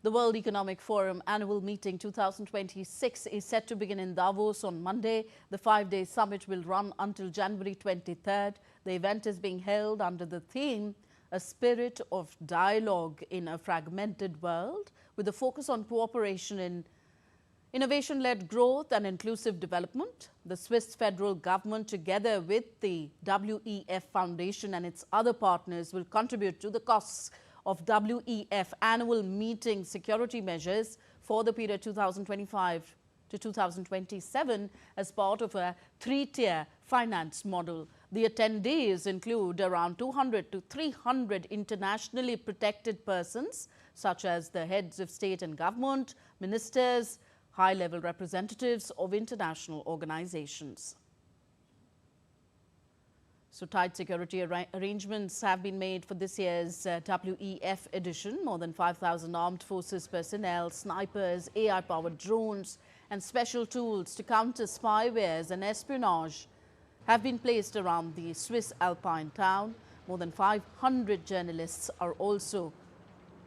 The World Economic Forum Annual Meeting 2026 is set to begin in Davos on Monday. The 5-day summit will run until January 23rd. The event is being held under the theme, A Spirit of Dialogue in a Fragmented World, with a focus on cooperation in innovation-led growth and inclusive development. The Swiss federal government, together with the WEF Foundation and its other partners, will contribute to the costs of WEF annual meeting security measures for the period 2025 to 2027 as part of a 3-tier finance model. The attendees include around 200 to 300 internationally protected persons, such as the heads of state and government, ministers, high-level representatives of international organizations. So tight security arrangements have been made for this year's WEF edition. More than 5,000 armed forces personnel, snipers, AI-powered drones and special tools to counter spywares and espionage have been placed around the Swiss alpine town. More than 500 journalists are also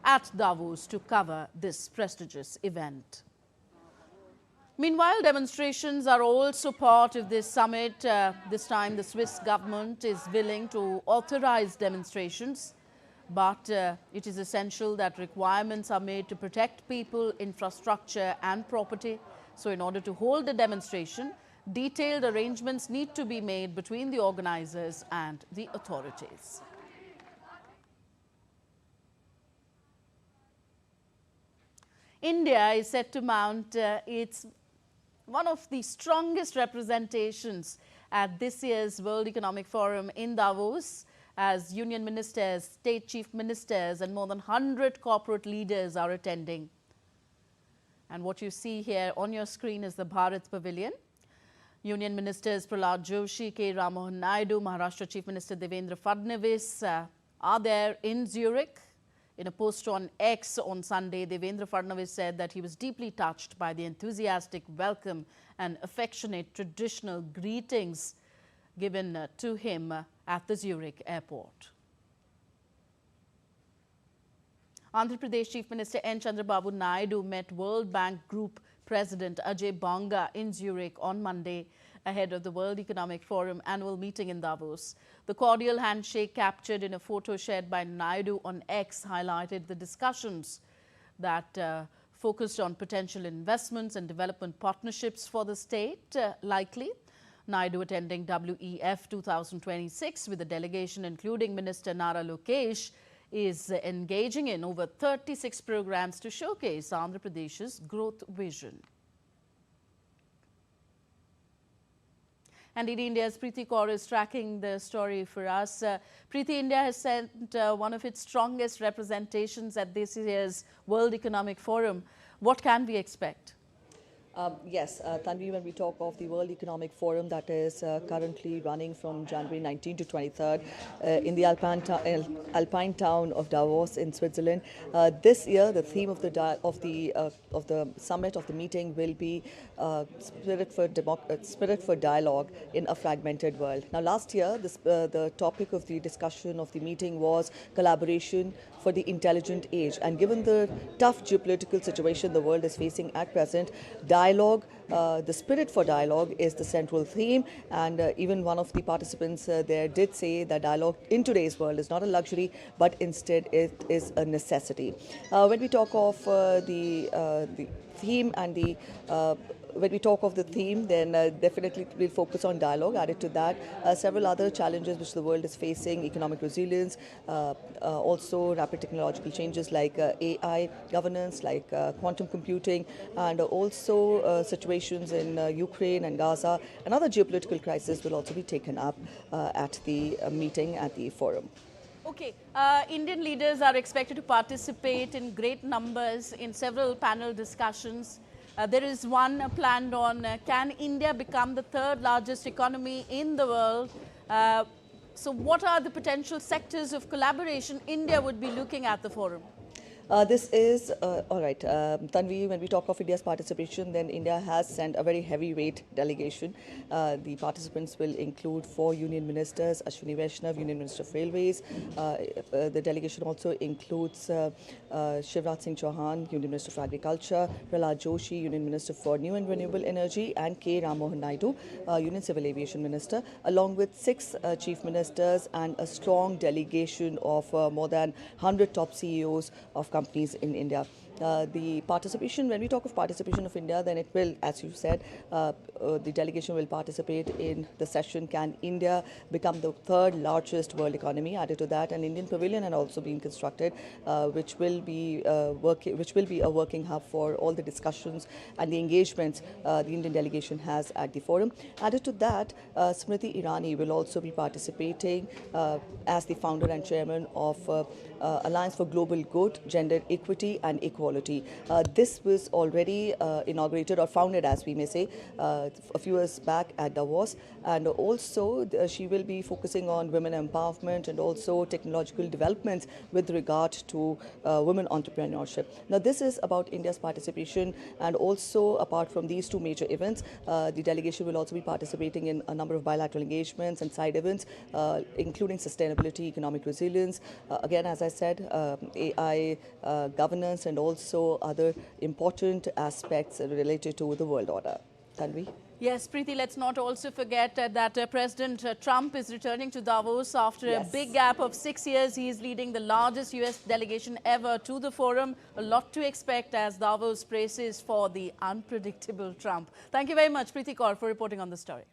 at Davos to cover this prestigious event. Meanwhile, demonstrations are also part of this summit. This time, the Swiss government is willing to authorize demonstrations, but it is essential that requirements are made to protect people, infrastructure and property. So in order to hold a demonstration, detailed arrangements need to be made between the organizers and the authorities. India is set to mount one of the strongest representations at this year's World Economic Forum in Davos, as union ministers, state chief ministers and more than 100 corporate leaders are attending. And what you see here on your screen is the Bharat Pavilion. Union ministers Prahlad Joshi, K. Ram Mohan Naidu, Maharashtra Chief Minister Devendra Fadnavis are there in Zurich. In a post on X on Sunday, Devendra Fadnavis said that he was deeply touched by the enthusiastic welcome and affectionate traditional greetings given to him at the Zurich airport. Andhra Pradesh Chief Minister N. Chandrababu Naidu met World Bank Group President Ajay Banga in Zurich on Monday ahead of the World Economic Forum annual meeting in Davos. The cordial handshake captured in a photo shared by Naidu on X highlighted the discussions that focused on potential investments and development partnerships for the state likely. Naidu attending WEF 2026 with a delegation including Minister Nara Lokesh is engaging in over 36 programs to showcase Andhra Pradesh's growth vision. And India's Preeti Kaur is tracking the story for us. Preeti, India has sent one of its strongest representations at this year's World Economic Forum. What can we expect? Yes, Tanvi, when we talk of the World Economic Forum that is currently running from January 19 to 23rd in the alpine town of Davos in Switzerland, this year the theme of the summit of the meeting will be spirit for dialogue in a fragmented world. Now, last year the topic of the discussion of the meeting was collaboration for the intelligent age, and given the tough geopolitical situation the world is facing at present, dialogue, the spirit for dialogue is the central theme, and even one of the participants there did say that dialogue in today's world is not a luxury, but instead it is a necessity. When we talk of the theme and when we talk of the theme, then definitely we'll focus on dialogue. Added to that, several other challenges which the world is facing: economic resilience, also rapid technological changes like AI governance, like quantum computing, and also situations in Ukraine and Gaza. Another geopolitical crisis will also be taken up at the meeting, at the forum. Okay, Indian leaders are expected to participate in great numbers in several panel discussions. There is one planned on can India become the third largest economy in the world? So what are the potential sectors of collaboration India would be looking at the forum? This is, all right, Tanvi, when we talk of India's participation, then India has sent a very heavyweight delegation. The participants will include 4 union ministers, Ashwini Vaishnav, Union Minister of Railways. The delegation also includes Shivraj Singh Chauhan, Union Minister for Agriculture, Prahlad Joshi, Union Minister for New and Renewable Energy, and K. Ram Mohan Naidu, Union Civil Aviation Minister, along with 6 chief ministers and a strong delegation of more than 100 top CEOs of companies in India. The participation, when we talk of participation of India, then it will, as you said, the delegation will participate in the session, Can India Become the Third Largest World Economy? Added to that, an Indian pavilion had also been constructed, which will be a working hub for all the discussions and the engagements the Indian delegation has at the forum. Added to that, Smriti Irani will also be participating as the founder and chairman of Alliance for Global Good, Gender Equity and Equality. This was already inaugurated or founded, as we may say, a few years back at Davos, and also she will be focusing on women empowerment and also technological developments with regard to women entrepreneurship. Now, this is about India's participation, and also apart from these 2 major events, the delegation will also be participating in a number of bilateral engagements and side events, including sustainability, economic resilience, again, as I said, AI governance, and also other important aspects related to the world order. Tanvi? Yes, Preeti, let's not also forget that President Trump is returning to Davos after a big gap of 6 years. He is leading the largest US delegation ever to the forum. A lot to expect as Davos braces for the unpredictable Trump. Thank you very much, Preeti Kaur, for reporting on the story.